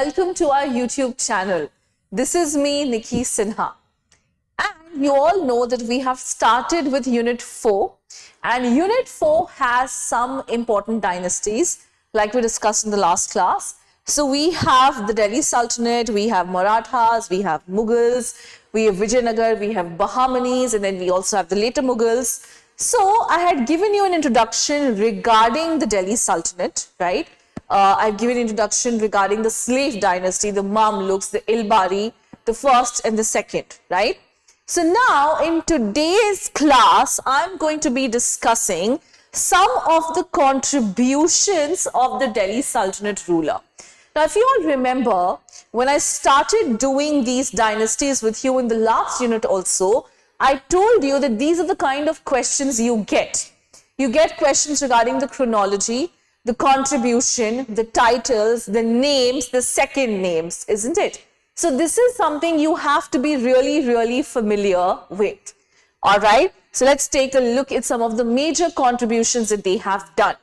welcome to our YouTube channel. This is me, Nicky Sinha. And you all know that we have started with Unit 4, and Unit 4 has some important dynasties like we discussed in the last class. So we have the Delhi Sultanate, we have Marathas, we have Mughals, we have Vijayanagar, we have Bahmanis, and then we also have the later Mughals. So I had given you an introduction regarding the Delhi Sultanate, right? I've given an introduction regarding the slave dynasty, the Mamluks, the Ilbari, the first and the second, right? So now in today's class, I'm going to be discussing some of the contributions of the Delhi Sultanate ruler. Now, if you all remember, when I started doing these dynasties with you in the last unit also, I told you that these are the kind of questions you get. You get questions regarding the chronology, the contribution, the titles, the names, the second names, isn't it? So this is something you have to be really familiar with. All right. So let's take a look at some of the major contributions that they have done.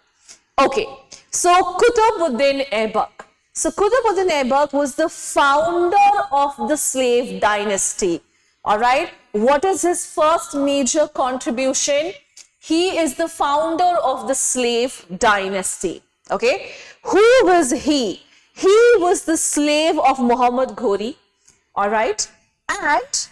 Okay. So Qutbuddin Aibak. So Qutbuddin Aibak was the founder of the slave dynasty. All right. What is his first major contribution? He is the founder of the slave dynasty. Okay. Who was he? He was the slave of Muhammad Ghori. All right. And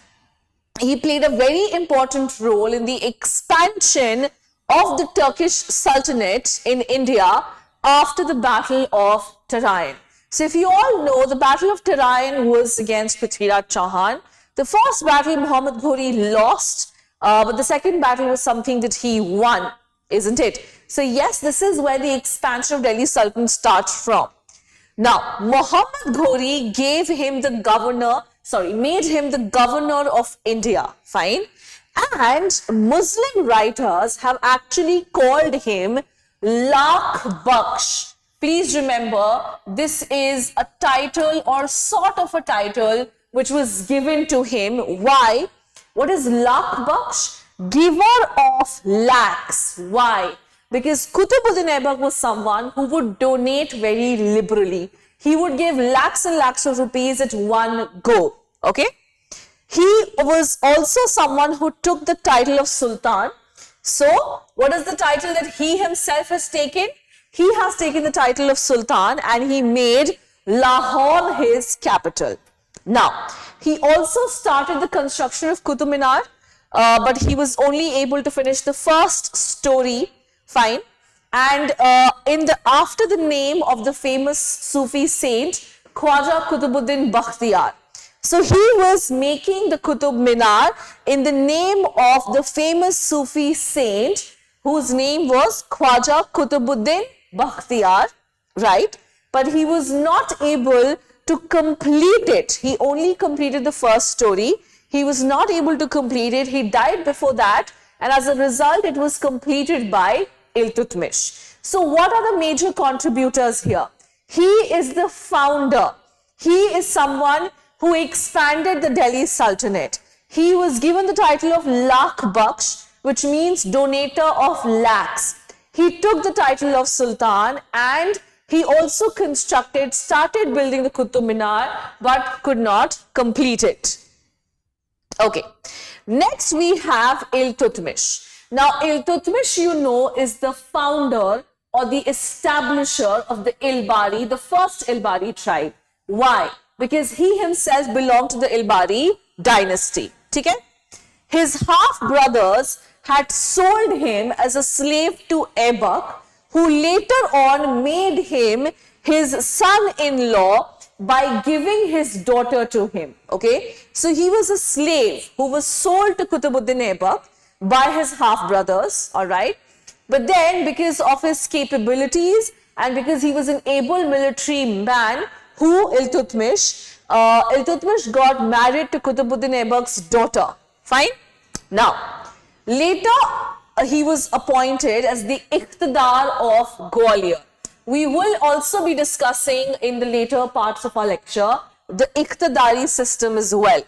he played a very important role in the expansion of the Turkish Sultanate in India after the Battle of Tarain. So if you all know, the Battle of Tarain was against Prithviraj Chauhan. The first battle Muhammad Ghori lost, but the second battle was something that he won, isn't it? So yes, this is where the expansion of Delhi Sultan starts from. Now, Muhammad Ghori gave him the governor, made him the governor of India, fine. And Muslim writers have actually called him Lakh Baksh. Please remember, this is a title or sort of a title which was given to him. Why? What is Lakh Baksh? Giver of lakhs. Why? Because Qutbuddin Aibak was someone who would donate very liberally. He would give lakhs and lakhs of rupees at one go. Okay? He was also someone who took the title of Sultan. So, what is the title that he himself has taken? He has taken the title of Sultan and he made Lahore his capital. Now, he also started the construction of Qutub Minar, but he was only able to finish the first story, fine. And after the name of the famous Sufi saint, Khwaja Qutbuddin Bakhtiyar. So he was making the Qutub Minar in the name of the famous Sufi saint, whose name was Khwaja Qutbuddin Bakhtiyar, right? But he was not able to complete it. He only completed the first story. He was not able to complete it. He died before that, and as a result, it was completed by Iltutmish. So what are the major contributors here? He is the founder. He is someone who expanded the Delhi Sultanate. He was given the title of Lakh Baksh, which means donator of lakhs. He took the title of Sultan and he also started building the Qutub Minar, but could not complete it. Okay. Next we have Iltutmish. Now, Iltutmish, you know, is the founder or the establisher of the Ilbari, the first Ilbari tribe. Why? Because he himself belonged to the Ilbari dynasty. Okay? His half-brothers had sold him as a slave to Aibak, who later on made him his son-in-law by giving his daughter to him. Okay? So he was a slave who was sold to Qutbuddin Aibak by his half-brothers, all right? But then, because of his capabilities and because he was an able military man, Iltutmish got married to Qutbuddin Aibak's daughter. Fine? Now, later he was appointed as the Iqtidar of Gwalior. We will also be discussing in the later parts of our lecture the Iqtidari system as well.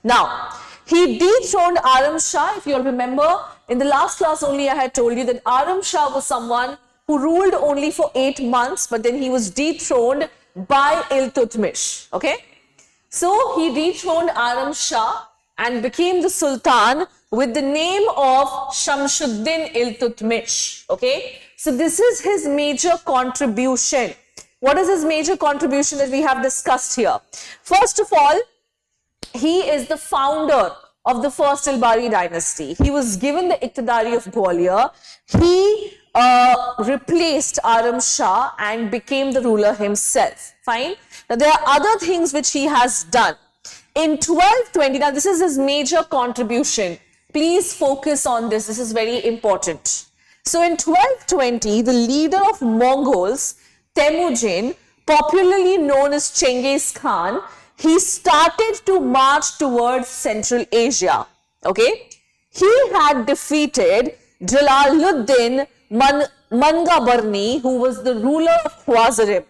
Now, he dethroned Aram Shah. If you'll remember, in the last class only I had told you that Aram Shah was someone who ruled only for 8 months, but then he was dethroned by Iltutmish. Okay. So he dethroned Aram Shah and became the Sultan with the name of Shamsuddin Iltutmish. Okay. So this is his major contribution. What is his major contribution that we have discussed here? First of all, he is the founder of the first Ilbari dynasty. He was given the Iqtidari of Gwalior. He replaced Aram Shah and became the ruler himself. Fine. Now there are other things which he has done. In 1220, now this is his major contribution. Please focus on this. This is very important. So in 1220, the leader of Mongols, Temujin, popularly known as Genghis Khan, he started to march towards Central Asia. Okay. He had defeated Jalaluddin Mangabarni, who was the ruler of Khwarizm.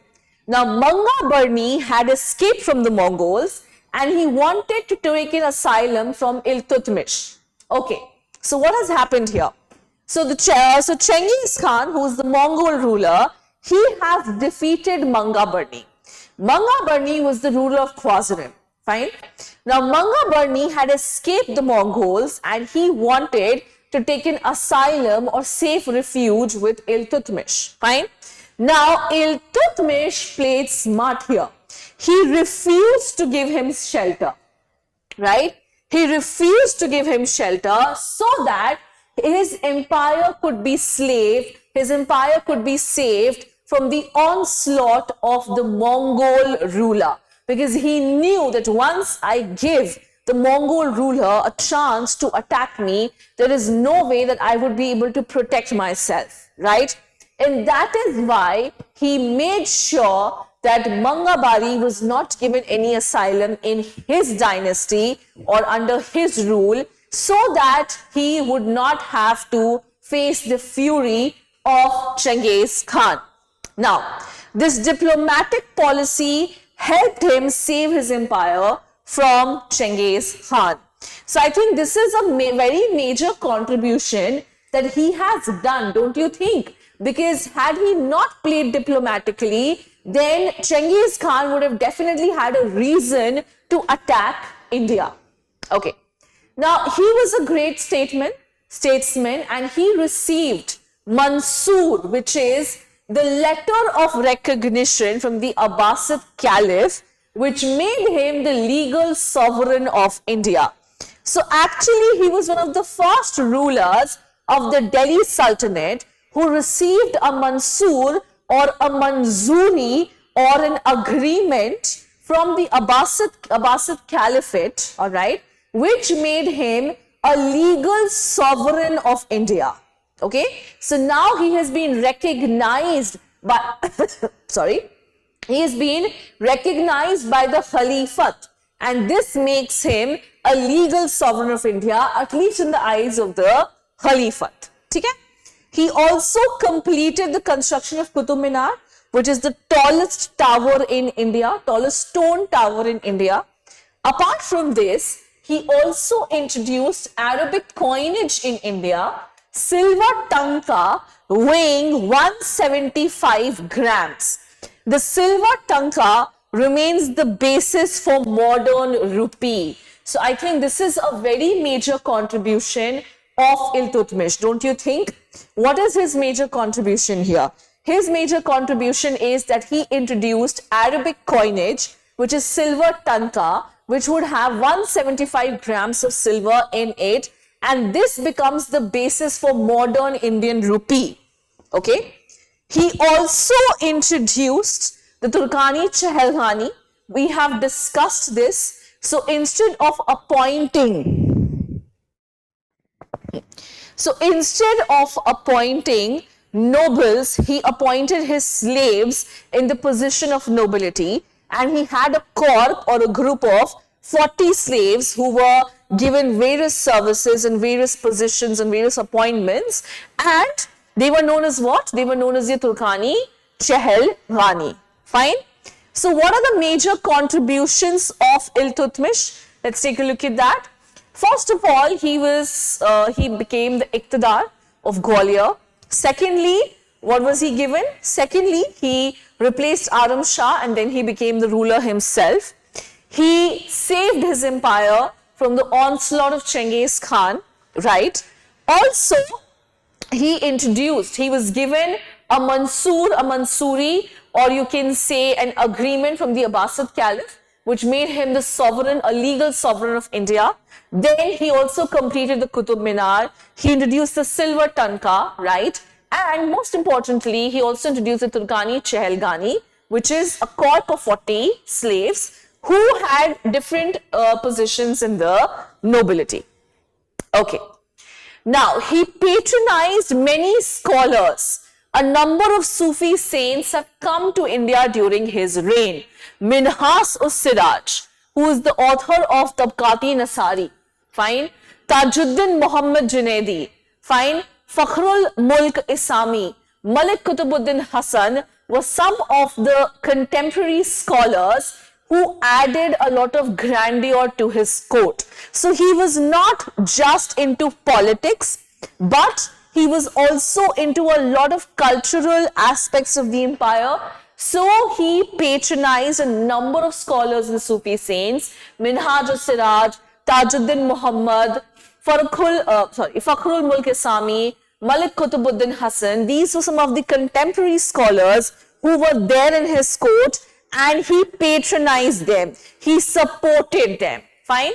Now, Mangabarni had escaped from the Mongols and he wanted to take an asylum from Iltutmish. Okay, so what has happened here? So Genghis Khan, who is the Mongol ruler, he has defeated Mangabarni. Mangabarni was the ruler of Khwarizm. Fine. Now, Mangabarni had escaped the Mongols and he wanted to take an asylum or safe refuge with Iltutmish. Fine. Now, Iltutmish played smart here. He refused to give him shelter. Right? He refused to give him shelter so that his empire could be slaved, his empire could be saved from the onslaught of the Mongol ruler. Because he knew that once I give the Mongol ruler a chance to attack me, there is no way that I would be able to protect myself, right? And that is why he made sure that Mangabari was not given any asylum in his dynasty or under his rule, so that he would not have to face the fury of Genghis Khan. Now, this diplomatic policy helped him save his empire from Genghis Khan. So I think this is a very major contribution that he has done, don't you think? Because had he not played diplomatically, then Genghis Khan would have definitely had a reason to attack India. Okay. Now, he was a great statesman, and he received Mansur, which is the letter of recognition from the Abbasid Caliph, which made him the legal sovereign of India. So actually, he was one of the first rulers of the Delhi Sultanate who received a Mansur or a Manzuri or an agreement from the Abbasid Caliphate, all right, which made him a legal sovereign of India. Okay, so now he has been recognized by, he has been recognized by the Khalifat, and this makes him a legal sovereign of India, at least in the eyes of the Khalifat. Okay? He also completed the construction of Qutub Minar, which is the tallest tower in India, tallest stone tower in India. Apart from this, he also introduced Arabic coinage in India, silver tanka weighing 175 grams. The silver tanka remains the basis for modern rupee. So I think this is a very major contribution of Iltutmish, don't you think? What is his major contribution here? His major contribution is that he introduced Arabic coinage, which is silver tanka, which would have 175 grams of silver in it, and this becomes the basis for modern Indian rupee. Okay. He also introduced the Turkani Chehelkhani. We have discussed this. So instead of appointing nobles, he appointed his slaves in the position of nobility, and he had a corps or a group of 40 slaves who were given various services and various positions and various appointments, and they were known as what? They were known as the Turkani Chehelkhani. Fine. So what are the major contributions of Iltutmish? Let's take a look at that. First of all, he became the Iqtidar of Gwalior. Secondly, what was he given? Secondly, he replaced Aram Shah, and then he became the ruler himself. He saved his empire from the onslaught of Genghis Khan, right? Also, he was given a Mansuri, or you can say an agreement from the Abbasid Caliph, which made him the sovereign, a legal sovereign of India. Then he also completed the Qutub Minar. He introduced the silver tanka, right? And most importantly, he also introduced the Turkani Chehelgani, which is a corps of 40 slaves who had different positions in the nobility. Okay. Now, he patronized many scholars. A number of Sufi saints have come to India during his reign. Minhas-us-Siraj, who is the author of Tabqati Nasari, fine. Tajuddin Muhammad Junaidi, fine. Fakhrul Mulk Isami, Malik Qutubuddin Hassan were some of the contemporary scholars who added a lot of grandeur to his court. So he was not just into politics, but he was also into a lot of cultural aspects of the empire. So he patronized a number of scholars and Sufi saints, Minhaj-us-Siraj, Tajuddin Muhammad, Fakhrul Mulk Isami, Malik Qutubuddin Hassan. These were some of the contemporary scholars who were there in his court, and he patronized them. He supported them. Fine.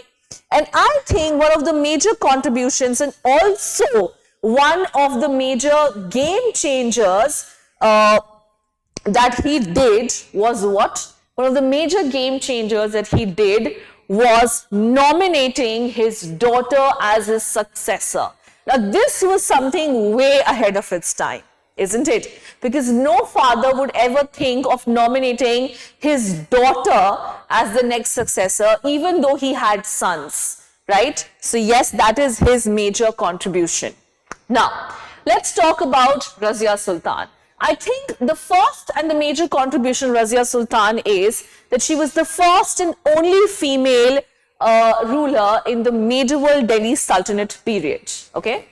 And I think one of the major contributions and also one of the major game changers that he did was what? One of the major game changers that he did was nominating his daughter as his successor. Now, this was something way ahead of its time, isn't it? Because no father would ever think of nominating his daughter as the next successor, even though he had sons, right? So yes, that is his major contribution. Now, let's talk about Razia Sultan. I think the first and the major contribution of Razia Sultan is that she was the first and only female ruler in the medieval Delhi Sultanate period. Okay,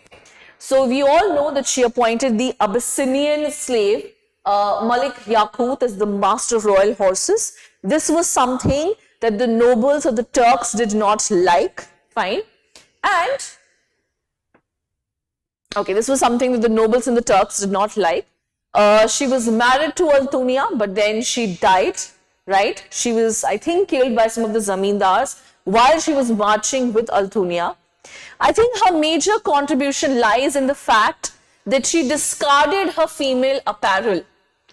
so we all know that she appointed the Abyssinian slave Malik Yaqut as the master of royal horses. This was something that the nobles of the Turks did not like. Fine, and okay, this was something that the nobles and the Turks did not like. She was married to Altunia, but then she died, right? She was, I think, killed by some of the zamindars while she was marching with Altunia. I think her major contribution lies in the fact that she discarded her female apparel,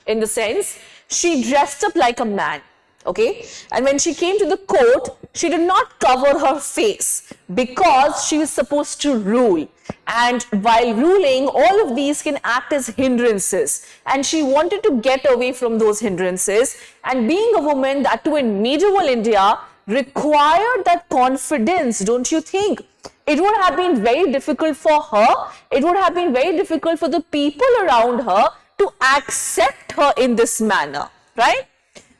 in the sense she dressed up like a man. Okay, and when she came to the court, she did not cover her face because she was supposed to rule, and while ruling, all of these can act as hindrances, and she wanted to get away from those hindrances. And being a woman, that too in medieval India, required that confidence, don't you think? It would have been very difficult for her, it would have been very difficult for the people around her to accept her in this manner, right?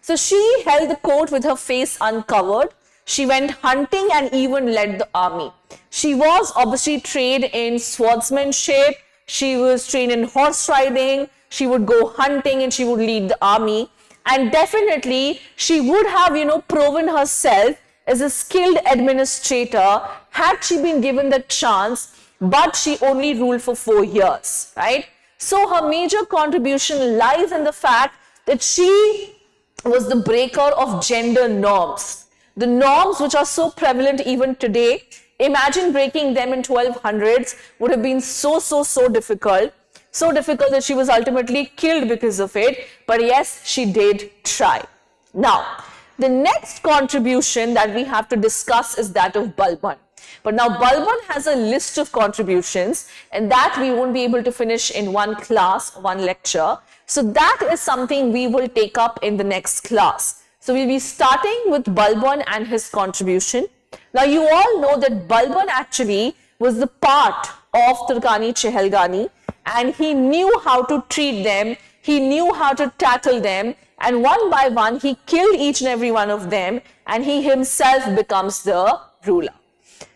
So she held the court with her face uncovered. She went hunting and even led the army. She was obviously trained in swordsmanship. She was trained in horse riding. She would go hunting and she would lead the army. And definitely she would have, proven herself as a skilled administrator had she been given the chance, but she only ruled for 4 years, right? So her major contribution lies in the fact that she was the breaker of gender norms. The norms which are so prevalent even today, imagine breaking them in 1200s would have been so difficult. So difficult that she was ultimately killed because of it. But yes, she did try. Now, the next contribution that we have to discuss is that of Balban. But now Balban has a list of contributions, and that we won't be able to finish in one class, one lecture. So that is something we will take up in the next class. So we'll be starting with Balban and his contribution. Now you all know that Balban actually was the part of Turkani Chehelgani, and he knew how to treat them, he knew how to tackle them, and one by one he killed each and every one of them, and he himself becomes the ruler.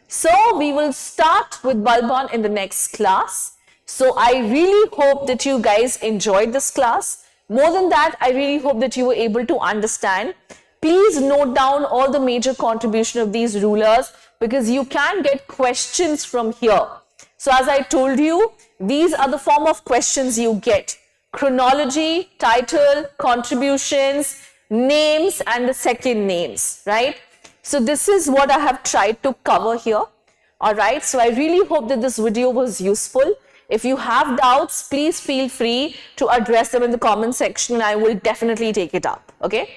So we will start with Balban in the next class. So I really hope that you guys enjoyed this class. More than that, I really hope that you were able to understand. Please note down all the major contribution of these rulers because you can get questions from here. So as I told you, these are the form of questions you get. Chronology, title, contributions, names, and the second names, right? So this is what I have tried to cover here. All right. So I really hope that this video was useful. If you have doubts, please feel free to address them in the comment section and I will definitely take it up. Okay.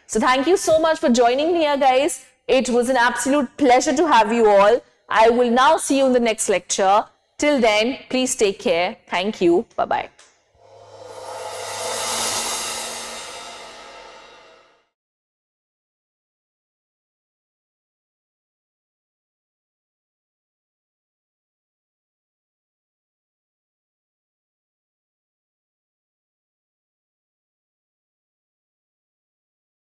So thank you so much for joining me here, guys. It was an absolute pleasure to have you all. I will now see you in the next lecture. Till then, please take care. Thank you. Bye-bye.